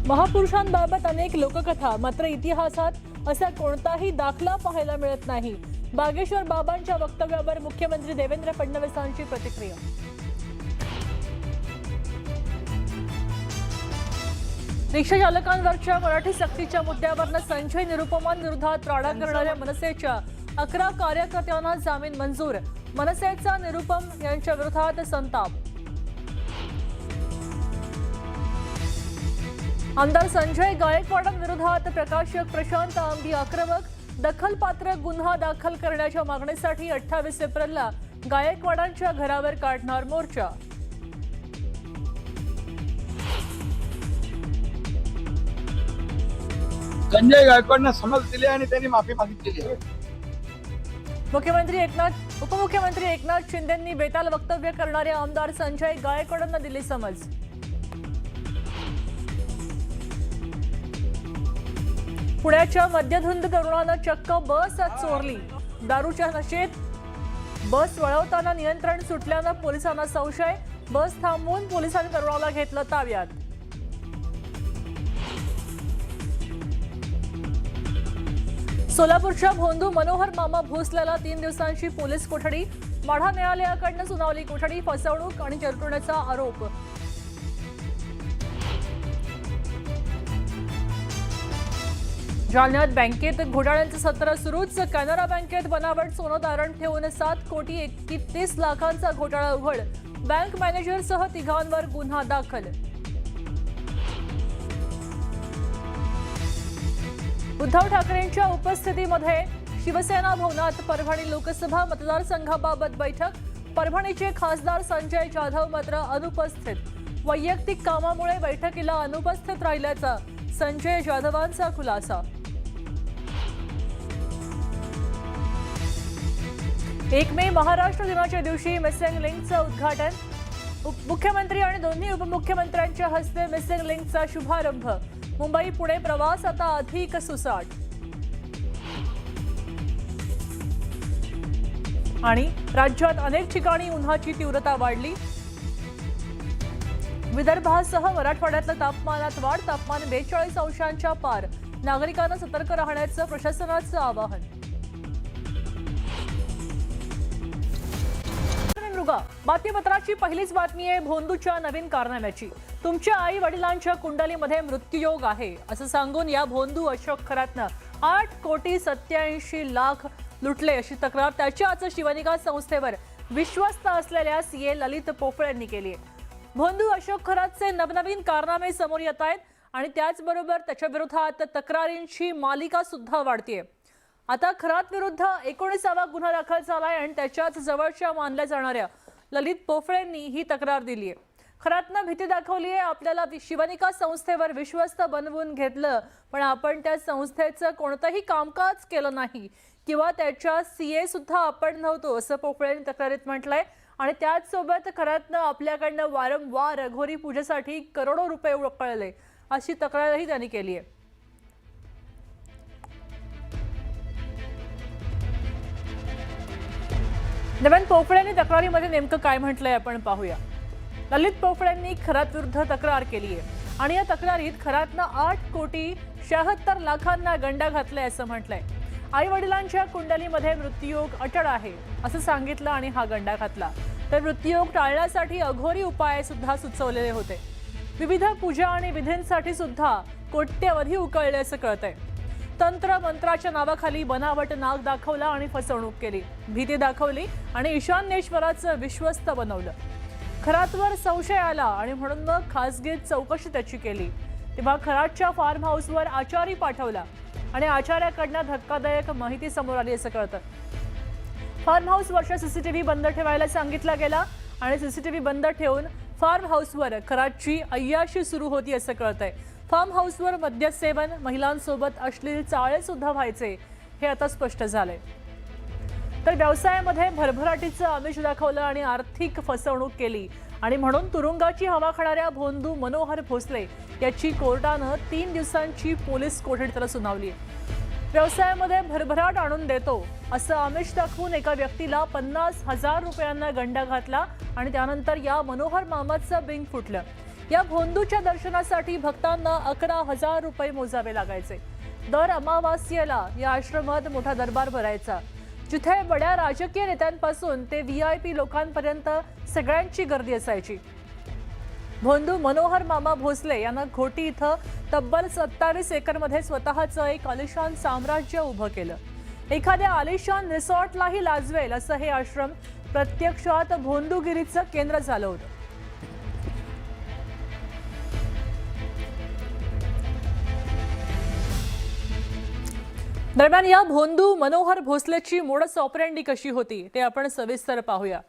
महापुरुषांबाबत अनेक लोककथा, मात्र इतिहासात असा कोणताही दाखला पाहायला मिळत नाही। बागेश्वर बाबांच्या वक्तव्यावर मुख्यमंत्री देवेंद्र फडणवीसांची प्रतिक्रिया। रिक्षा चालकांवरच्या मराठी सक्तीच्या मुद्द्यावरून संजय निरुपमान विरोधात राडा करणाऱ्या मनसेच्या 11 कार्यकर्त्यांना जामीन मंजूर। मनसेचा निरुपम यांच्या विरोधात संताप। आमदार संजय गायकवाडांविरोधात प्रकाशक प्रशांत आंबी आक्रमक। दखलपात्र गुन्हा दाखल करण्याच्या मागणीसाठी 28 एप्रिलला गायकवाडांच्या घरावर काढणार मोर्चा। संजय गायकवाडांना समज दिली आणि त्यांनी माफी मागितलेली आहे। उपमुख्यमंत्री एकनाथ शिंदेंनी बेताल वक्तव्य करणाऱ्या आमदार संजय गायकवाडांना दिली समज। पुण्याच्या मध्यधुंद तरुणानं चक्क बस चोरली। दारूच्या नशेत बस वळवताना नियंत्रण सुटल्यानं पोलिसांना संशय। बस थांबवून पोलिसांनी तरुणाला घेतलं ताब्यात। सोलापूरच्या भोंदू मनोहर मामा भोसलेला 3 दिवसांची पोलीस कोठडी। माढा न्यायालयाकडून सुनावली कोठडी। फसवणूक आणि चिरडण्याचा आरोप। जालन्यात बँकेत घोटाळ्यांचं सत्र सुरूच। कॅनरा बँकेत बनावट सोनं तारण ठेवून 7,31 लाखांचा घोटाळा उघड। बँक मॅनेजरसह 3 गुन्हा दाखल। उद्धव ठाकरेंच्या उपस्थितीमध्ये शिवसेना भवनात परभणी लोकसभा मतदारसंघाबाबत बैठक। परभणीचे खासदार संजय जाधव मात्र अनुपस्थित। वैयक्तिक कामामुळे बैठकीला अनुपस्थित राहिल्याचा संजय जाधवांचा खुलासा। 1 मे महाराष्ट्र दिनाच्या दिवशी मिसिंग लिंकचं उद्घाटन। मुख्यमंत्री आणि दोन्ही उपमुख्यमंत्र्यांच्या हस्ते मिसिंग लिंकचा शुभारंभ। मुंबई पुणे प्रवास आता अधिक सुसाट। आणि राज्यात अनेक ठिकाणी उन्हाची तीव्रता वाढली। विदर्भासह मराठवाड्यातल्या तापमानात वाढ। तापमान 42 अंशांच्या पार। नागरिकांना सतर्क राहण्याचं प्रशासनाचं आवाहन। बातमीपत्राची पहिलीच बातमी आहे भोंदूच्या नवीन कारनाम्याची। तुमच्या आई वडिलांच्या कुंडलीमध्ये मृत्यूयोग आहे असं सांगून या भोंदू अशोक खरातनं 8,87,00,000 लुटले अशी तक्रार त्याच्याच शिवनिका संस्थेवर विश्वस्त असलेल्या सीए ललित पोफळे यांनी केली आहे। भोंदू अशोक खरातचे नवनवीन कारनामे समोर येत आहेत आणि त्याचबरोबर त्याच्या विरोधात तक्रारींची मालिका सुद्धा वाढतेय। आता खरात विरुद्ध 19वा गुन्हा दाखल झालाय आणि त्याच्याच जवळच्या मानल्या जाणाऱ्या ललित पोफळेंनी ही तक्रार दिली आहे। खरातनं भीती दाखवली आहे। आपल्याला शिवनिका संस्थेवर विश्वस्त बनवून घेतलं, पण आपण त्या संस्थेचं कोणतंही कामकाज केलं नाही किंवा त्याच्या सीए सुद्धा आपण नव्हतो असं पोफळेंनी तक्रारीत म्हटलंय। आणि त्याचसोबत खरातनं आपल्याकडनं वारंवार अघोरी पूजेसाठी करोडो रुपये उकळले अशी तक्रारही त्यांनी केली आहे। दरम्यान पोफळेंनी तक्रारीमध्ये नेमकं काय म्हटलंय आपण पाहूया। ललित पोफळेंनी खरात विरुद्ध तक्रार केली आहे आणि या तक्रारीत खरातनं 8,76,00,000 गंडा घातलाय असं म्हटलंय। आई वडिलांच्या कुंडलीमध्ये मृत्यूयोग अटळ आहे असं सांगितलं आणि हा गंडा घातला। तर मृत्यूयोग टाळण्यासाठी अघोरी उपाय सुद्धा सुचवलेले होते। विविध पूजा आणि विधींसाठी सुद्धा कोट्यवधी उकळले असं कळतंय। तंत्र मंत्राच्या नावाखाली बनावट नाग दाखवला आणि फसवणूक केली। भीती दाखवली आणि ईशान्येश्वराचं विश्वस्त बनवलं। खरातवर संशय आला आणि म्हणून मग खासगीत चौकशी त्याची केली। तेव्हा खरातच्या फार्म हाऊसवर आचारी पाठवला आणि आचार्याकडनं धक्कादायक माहिती समोर आली असं कळतं। फार्म हाऊसवरचा सीसीटीव्ही बंद ठेवायला सांगितला गेला आणि सीसीटीव्ही बंद ठेवून फार्म हाऊसवर खरातची अय्याशी सुरू होती असं कळतंय। फार्म हाऊसवर मद्यसेवन, महिलांसोबत अश्लील चाळे सुद्धा व्हायचे हे आता स्पष्ट झालंय। तर व्यवसायामध्ये भरभराटीचं आमिष दाखवलं आणि आर्थिक फसवणूक केली आणि म्हणून तुरुंगाची हवा खाणाऱ्या भोंदू मनोहर भोसले याची कोर्टानं 3 दिवसांची पोलीस कोठडी त्याला सुनावली आहे। व्यवसायामध्ये भरभराट आणून देतो असं आमिष दाखवून एका व्यक्तीला 50,000 रुपयांना गंडा घातला आणि त्यानंतर या मनोहर मामाचं बिंग फुटलं। या भोंदूच्या दर्शनासाठी भक्तांना 11,000 रुपये मोजावे लागायचे। दर अमावास्येला या आश्रमात मोठा दरबार भरायचा, जिथे बड्या राजकीय नेत्यांपासून ते VIP लोकांपर्यंत सगळ्यांची गर्दी असायची। भोंदू मनोहर मामा भोसले यांना घोटी इथं तब्बल 27 एकरमध्ये स्वतःचं एक आलिशान साम्राज्य उभं केलं। एखाद्या आलिशान रिसॉर्टलाही लाजवेल असं हे आश्रम प्रत्यक्षात भोंदूगिरीचं केंद्र झालं होतं। दरम्यान या भोंदू मनोहर भोसलेची मोडस ऑपरेंडी कशी होती ते आपण सविस्तर पाहूया।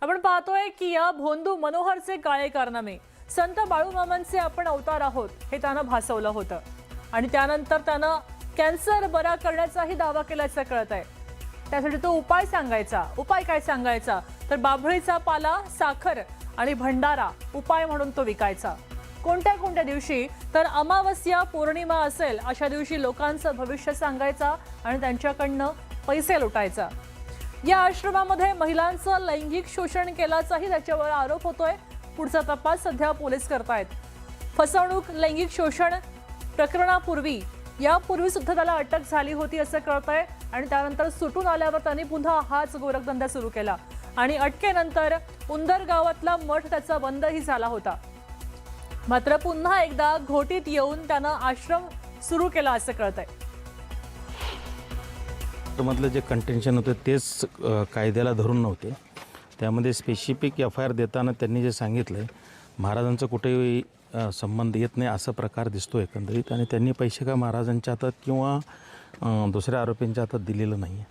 आपण पाहतोय की या भोंदू मनोहरचे काळे कारनामे, संत बाळूमामांचे आपण अवतार आहोत हे त्यानं भासवलं होतं आणि त्यानंतर त्यानं कॅन्सर बरा करण्याचाही दावा केल्याचं कळत आहे। त्यासाठी तो उपाय सांगायचा। उपाय काय सांगायचा तर बाभळीचा पाला, साखर आणि भंडारा उपाय म्हणून तो विकायचा। कोणत्या कोणत्या दिवशी तर अमावस्या पौर्णिमा असेल अशा दिवशी लोकांचं भविष्य सांगायचा आणि त्यांच्याकडनं पैसे लुटायचा। या आश्रमामध्ये महिलांचं लैंगिक शोषण केल्याचाही त्याच्यावर आरोप होतोय। पुढचा तपास सध्या पोलीस करतायत। फसवणूक, लैंगिक शोषण प्रकरणापूर्वी यापूर्वी सुद्धा त्याला अटक झाली होती असं कळतंय आणि त्यानंतर सुटून आल्यावर त्यांनी पुन्हा हाच गोरखधंदा सुरू केला आणि अटकेनंतर उंदर गावातला मठ त्याचा बंदही झाला होता। मात्र पुन्हा एकदा घोटीत येऊन त्यानं आश्रम सुरू केला असं कळतंय। मधलं जे कंटेन्शन होतं तेच कायद्याला धरून नव्हते। त्यामध्ये स्पेसिफिक FIR देताना त्यांनी जे सांगितलं महाराजांचं कुठेही संबंध येत नाही असा प्रकार दिसतो एकंदरीत, आणि त्यांनी पैसे का महाराजांच्या हातात किंवा दुसऱ्या आरोपींच्या हातात दिलेलं नाही आहे।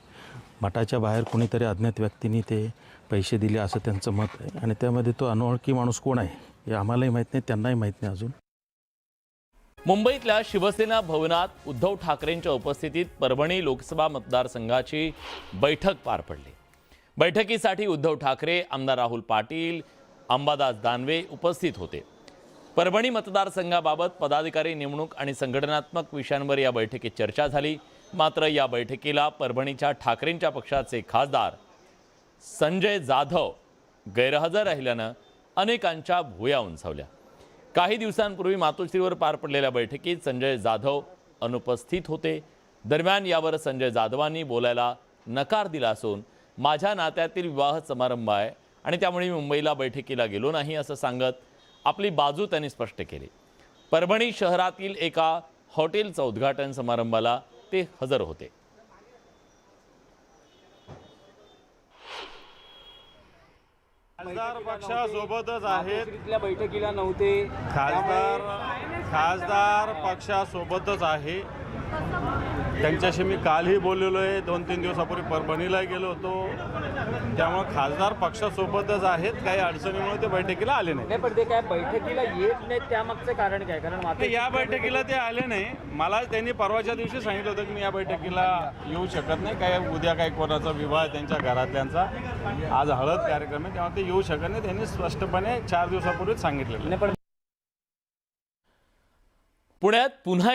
मठाच्या बाहेर कोणीतरी अज्ञात व्यक्तींनी ते पैसे दिले असं त्यांचं मत आहे आणि त्यामध्ये तो अनोळखी माणूस कोण आहे हे आम्हालाही माहीत नाही, त्यांनाही माहीत नाही अजून। मुंबईतल्या शिवसेना भवनात उद्धव ठाकरेंच्या उपस्थितीत परभणी लोकसभा मतदारसंघाची बैठक पार पडली। बैठकीसाठी उद्धव ठाकरे, आमदार राहुल पाटील, अंबादास दानवे उपस्थित होते। परभणी मतदारसंघाबाबत पदाधिकारी नेमणूक आणि संघटनात्मक विषयांवर या बैठकीत चर्चा झाली। मात्र या बैठकीला परभणीच्या ठाकरेंच्या पक्षाचे खासदार संजय जाधव गैरहजर राहिल्यानं अनेकांच्या भुवया उंचावल्या। काही दिवसांपूर्वी मातोश्रीवर पार पडलेल्या बैठकीत संजय जाधव अनुपस्थित होते। दरम्यान यावर संजय जाधवांनी बोलायला नकार दिला असून माझ्या नात्यातील विवाह समारंभ आहे आणि त्यामुळे मुंबईला बैठकीला गेलो नाही असं सांगत आपली बाजू त्यांनी स्पष्ट केली। परभणी शहरातील एका हॉटेलचा उद्घाटन समारंभाला ते हजर होते। खासदार पक्षासोबतच आहेत, तिथल्या बैठकीला नव्हते। खासदार पक्षासोबतच आहे। त्यांच्याशी मी कालही बोललेलो आहे, 2-3 दिवसापूर्वी परभणीला गेलो होतो। त्यामुळे खासदार पक्षासोबतच आहेत, काही अडचणीमुळे ते बैठकीला आले नाही। पण ते काय बैठकीला येत नाहीत त्यामागचं कारण काय? कारण या बैठकीला ते आले नाही। मला त्यांनी परवाच्या दिवशी सांगितलं होतं की मी या बैठकीला येऊ शकत नाही, काय उद्या काही कोणाचा विवाह त्यांच्या घरातल्यांचा, आज हळद कार्यक्रम आहे, तेव्हा ते येऊ शकत नाही। त्यांनी स्पष्टपणे 4 दिवसापूर्वीच सांगितलेलं। पुण्यात पुन्हा